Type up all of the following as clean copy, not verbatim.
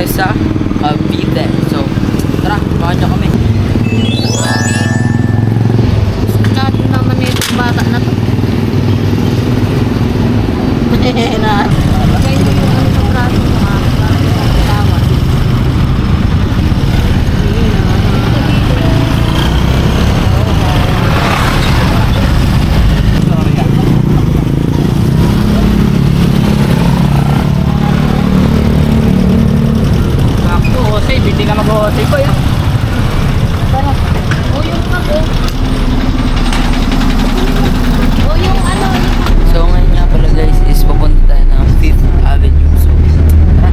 tayo sa Cavite. So, tara, baka nyo kami. Lahat naman yung bata na to. Na. Kaya yung ano sa braso mo ha. Tawa. Ako, Jose, hindi ka mag-Jose ko yan. O yung ako. O yung ano. So ngayon nga pala guys is papunta tayo ng 5th Avenue. So tara.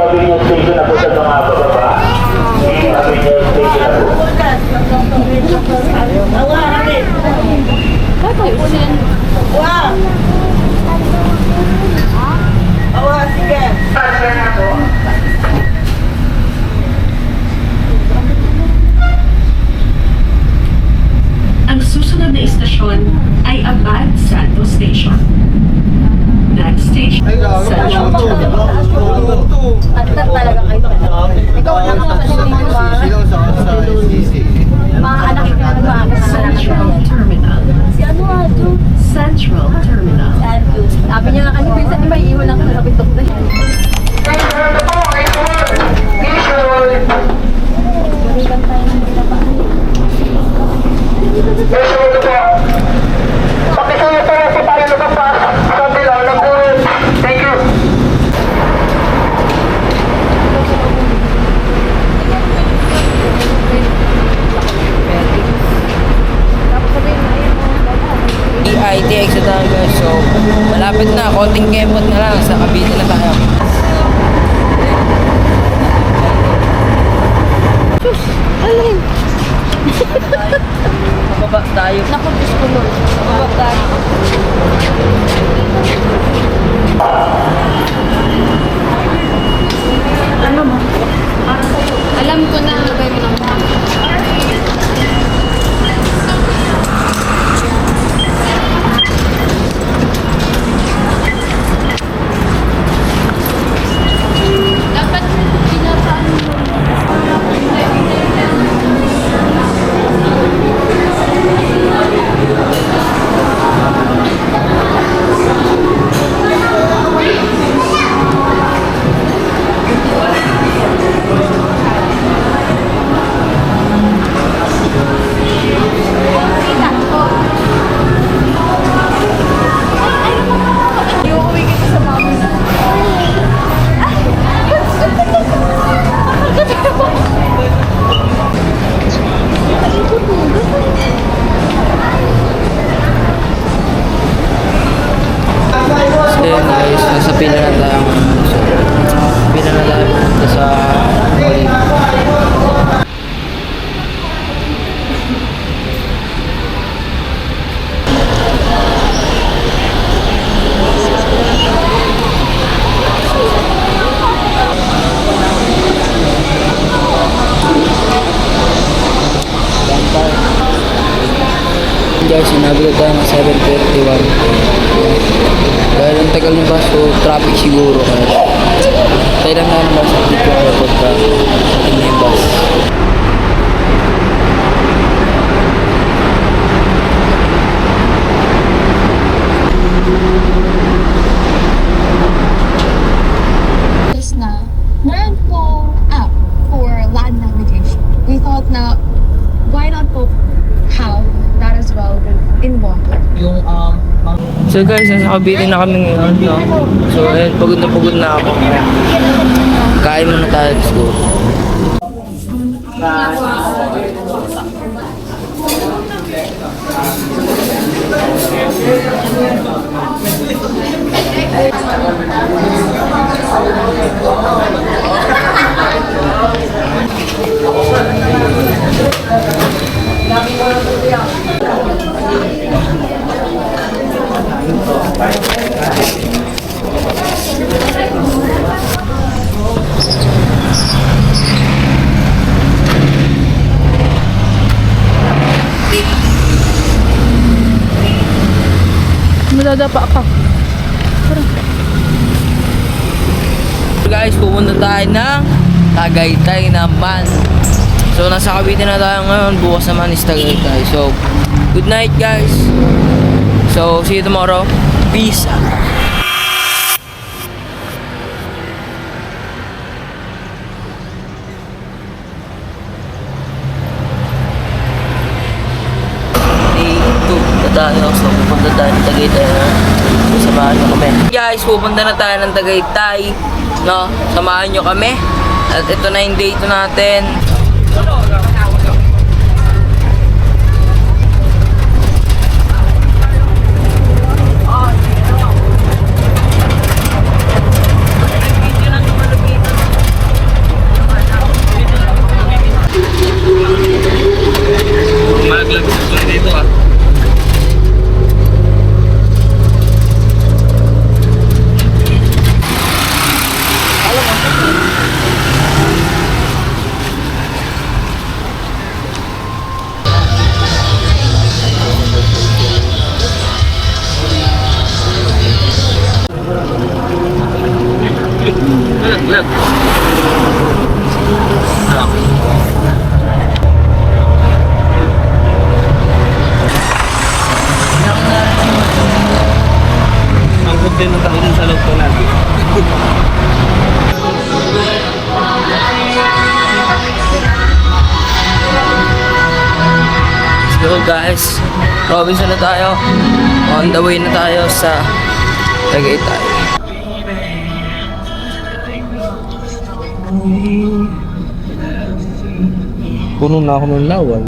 Avenue Station na po sa mga bababa. Avenue Station na po. Wow! Awa, sige. Pasya na po. Ang susunod na istasyon ay Abad Santo Station. Next station, Central Terminal. Atlat talaga kayo. Ikaw lang naman mga anak ito na maaga sa Central Terminal. Si ano nga ito? Central Terminal. Sabi niya nga kasi minsan di ba iiwan lang sa kapitok na yan. Balikan tayo ng pinapaan. Pakisuyo po si tayo lumabas sa bilang ng buwan. Thank you. EIT exit tayo guys. So malapit na, konting kempot na lang, sa Cavite na tayo. Sus! Alin? Mababa tayo. Naku, Diyos ko Lord. Mababa tayo. Ano mo? Alam ko na lagay mo ng dapat pinapaan mo. Guys, sinabi ko tayo ng 7:31. Dahil ang tagal ng bus, so traffic siguro. Kaya tayo lang na ng bus at dito ako pagka ating na yung bus. Is na meron pong app for land navigation. We thought na why not po have that as well in one place? So guys, nasa Cavite na kami ngayon, no? So ayun, pagod na ako. Kain muna tayo, let's go. Madadapa ka. Guys, pupunta tayo ng Tagaytay naman. So nasa Cavite na tayo ngayon, bukas naman is Tagaytay. So good night guys. So see you tomorrow. Peace out. Tayo, so pupunta tayo ng Tagaytay, no? Samahan nyo kami. Guys, pupunta na tayo ng Tagaytay, no? Samahan nyo kami. At ito na yung date natin. Malaglag sa dito ah. Look. Ang kunti ng tao din sa loob ko natin. Let's go guys. Robinson na tayo. On the way na tayo sa Tagaytay. Puno na ako ng lawal.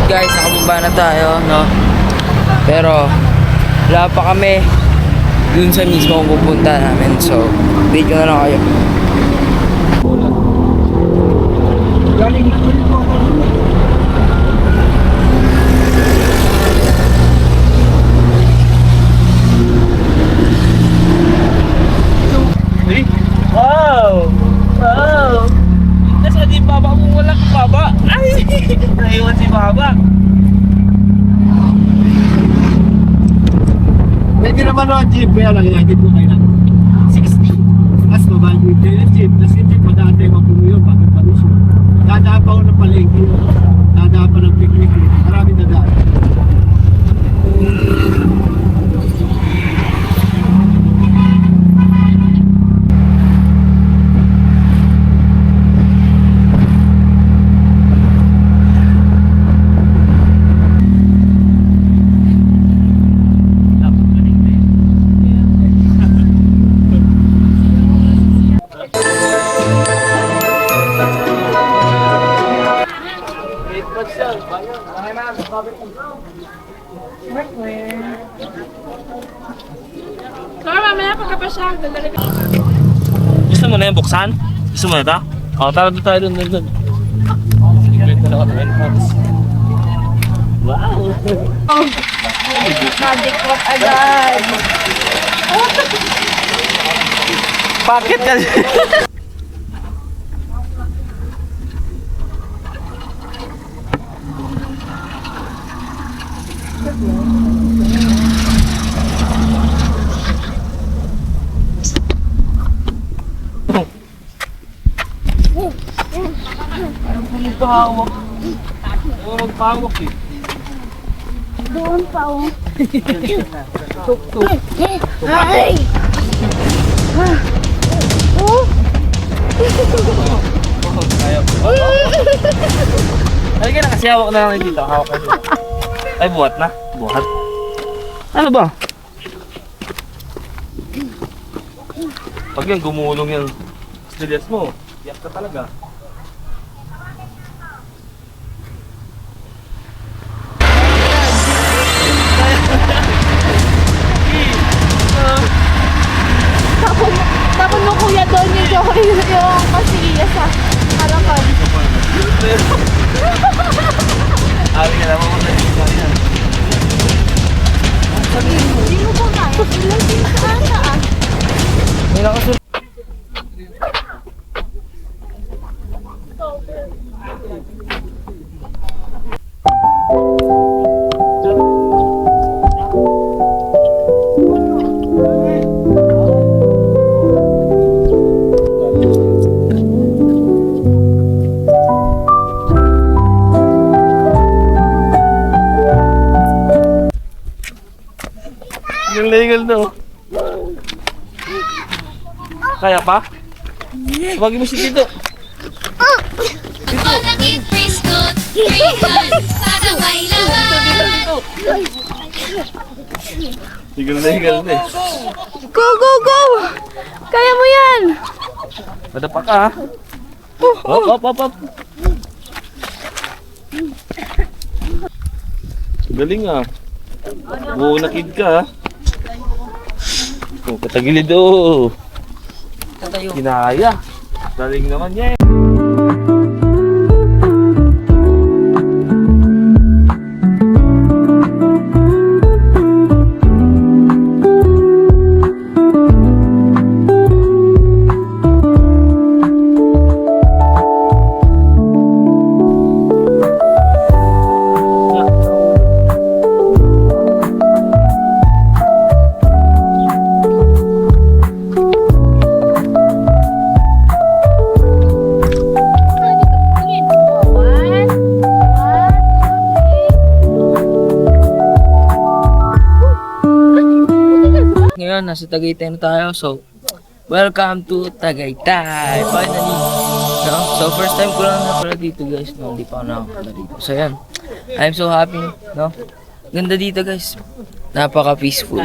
Guys, nakababa na tayo, no? Pero wala pa kami dun sa mismo pupunta namin. So, update ko na lang kayo. Wow! Wow! Nasa di baba kung wala kang baba. Ay! Naiwan si baba. Pwede naman ang jeep, kaya lang inagin ko kayo ng 60. Tapos babaan yung jeep. Tapos yung jeep, madaan tayo mapuno yun, bakit palusyo. Dadaan pa ako ng palengke yun. Dadaan pa ng picnic. Maraming dadaan. Sir, mamaya pagkapasya. Gusto mo na yung buksan? Gusto mo na ito? O, tara doon tayo doon. Wow! Nadikot agad. Bakit kasi? Magpahawak. Oo, magpahawak eh. Doon pa, oh. Tuk-tuk. Ay! Oh! Ayaw. Halika na kasi hawak na lang dito. Hawak na dito. Ay, buhat na. Buhat. Ano ba? Pag yan, gumulong yung stilettos mo. Iyak ka talaga. Tapos nung kuya doon yung pasiya sa harapan. Ari ka naman mo na dito yan. Hindi mo ba kaya? Ilang sinasaan na ah. May nakasunod. Yung legal na oh. Kaya pa? Tawagin mo si Tito. Malaki preschool, preschool, para may laban. Legal na eh. Go, go, go! Kaya mo yan! Madapa ka ha? Hop. Galing ah. Buo na kid ka ha. Oh, katagilid oh. Tatayo. Kinaya. Galing naman yan. Ngayon, nasa Tagaytay na tayo. So, welcome to Tagaytay. Finally. No? So, first time ko lang na pala dito, guys. No, hindi pa ako nakakala dito. So, yan. I'm so happy. No? Ganda dito, guys. Napaka-peaceful.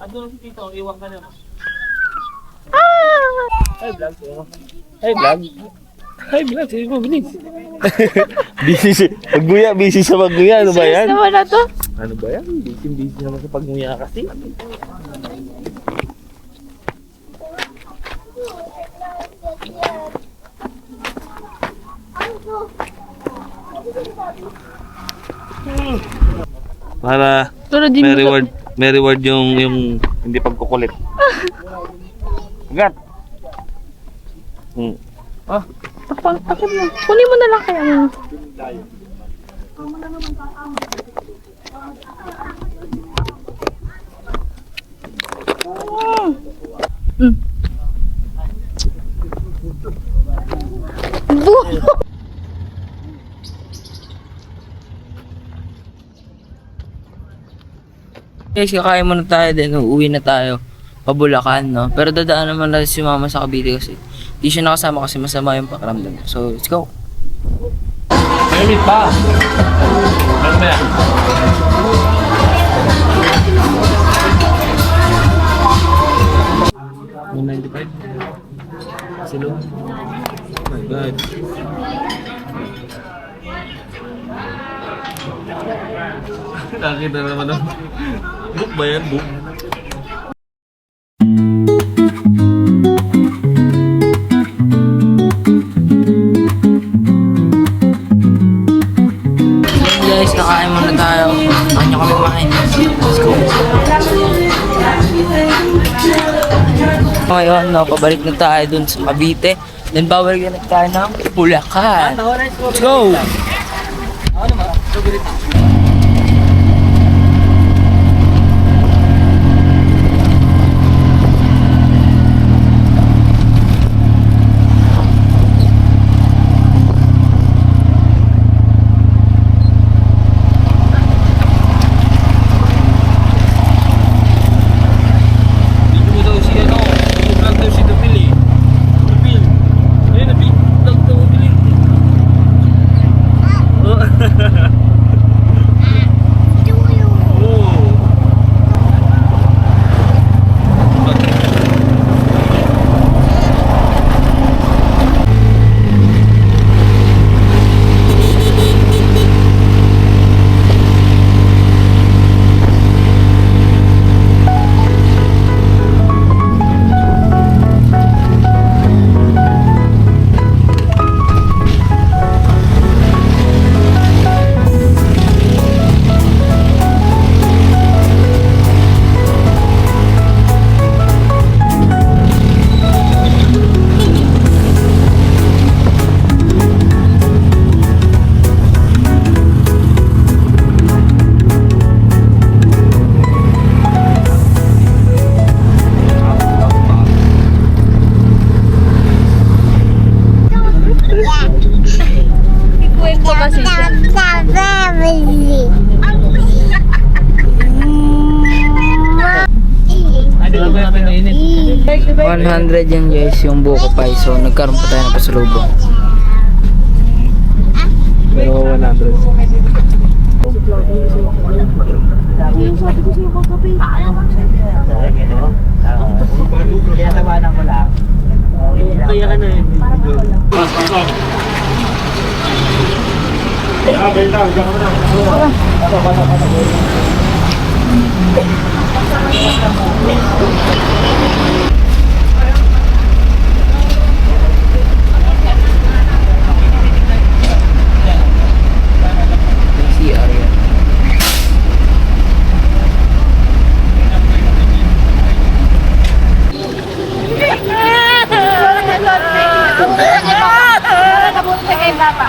Ano si Tito? Iwan ka na. Hi, vlog. Hi, vlog. Hi, vlog. Sige mo, bilis. Busy si Pagguya, busy sa pagguya. Ano ba yan? naman na to. Ano ba yan? Busy naman sa pagnguya kasi. Para may reward yung hindi pagkukulit. Agad. Takot mo. Kunin mo na lang kaya mo. Guys, kakain muna tayo din. Uuwi na tayo. Pabulacan, no? Pero dadaan naman natin si mama sa Cavite kasi di siya nakasama kasi masama yung pakiramdam. So, let's go. Mayroon pa. Ano ba yan? Silo. Oh my God. Nakita naman ang book ba yan? Book? Guys, nakain muna tayo. Kanya kami kumain. Let's go. Ngayon, no, pabalik na tayo dun sa Cavite. Then, babalik na tayo ng Bulacan. Let's go! Ikuwento kasi siya. 100 yan guys, yung buko pie. So, nagkaroon pa tayo ng pasalubong. Pero 100. Kaya ka na yun. CR yan. Nabunta kay Papa.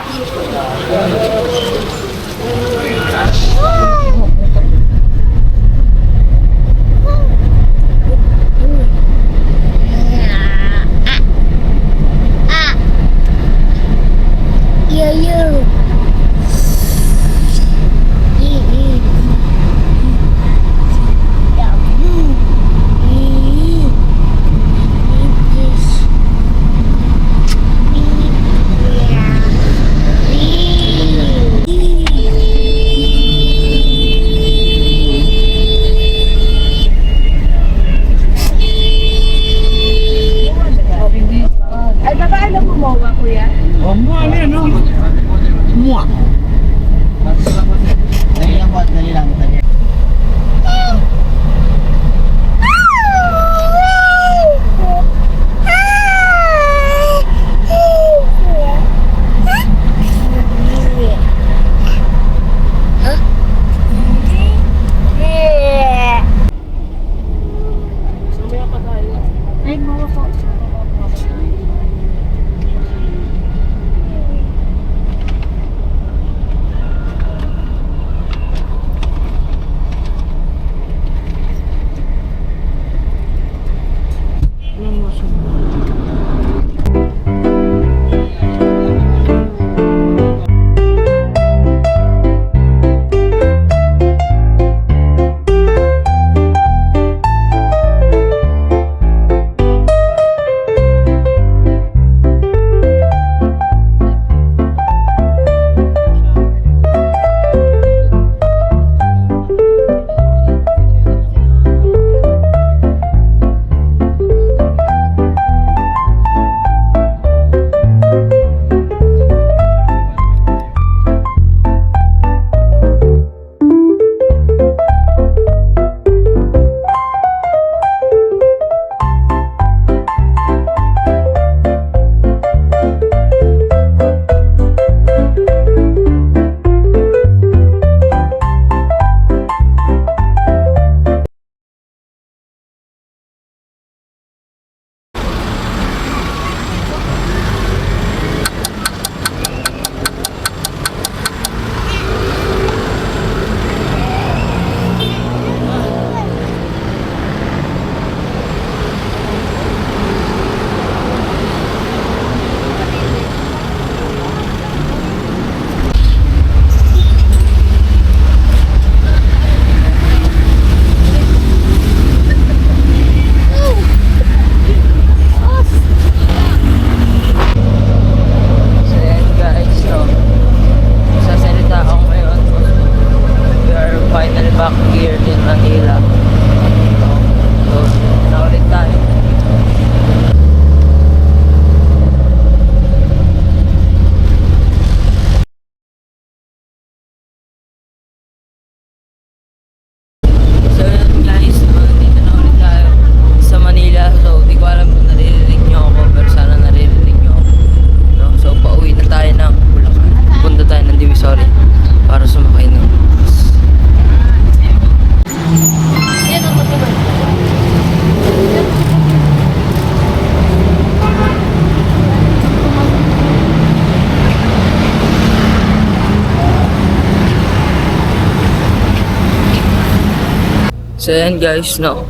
So ayan guys, no.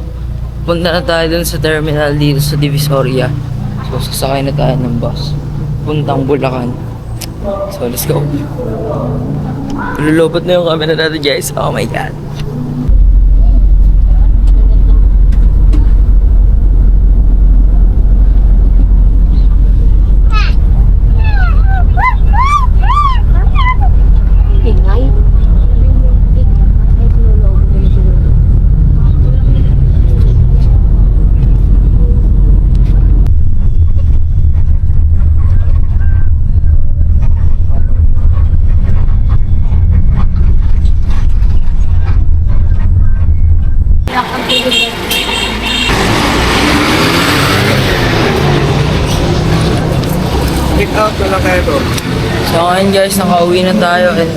Punta na tayo dun sa terminal dito sa Divisoria. So sasakay na tayo ng bus. Puntang Bulacan. So let's go. Lulupot na yung camera natin guys. Oh my god. Ingay. Pick out ko lang kayo bro. So ngayon guys, nakauwi na tayo and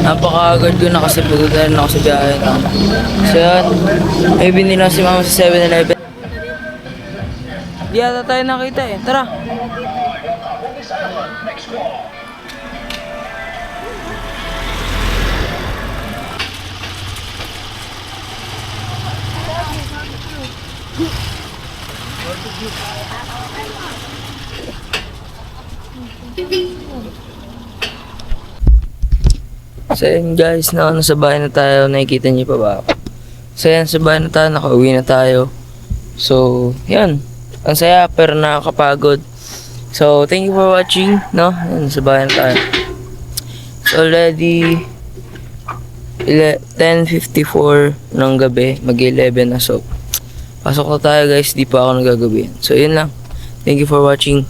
napaka-agad ko na kasi pagod na rin ako sa biyahe. So yan, may binila si mama sa 7-Eleven. Di ata tayo nakita eh. Tara! So yun guys, nasa bahay na tayo. Nakikita niyo pa ba ako? So yan, sa bahay na tayo, nakauwi na tayo. So, yan. Ang saya pero nakakapagod. So, thank you for watching, no? Yan, sa bahay na tayo. It's already 10:54 ng gabi, mag-11 na. So, pasok na tayo guys, di pa ako nagagabi. So, yun lang. Thank you for watching.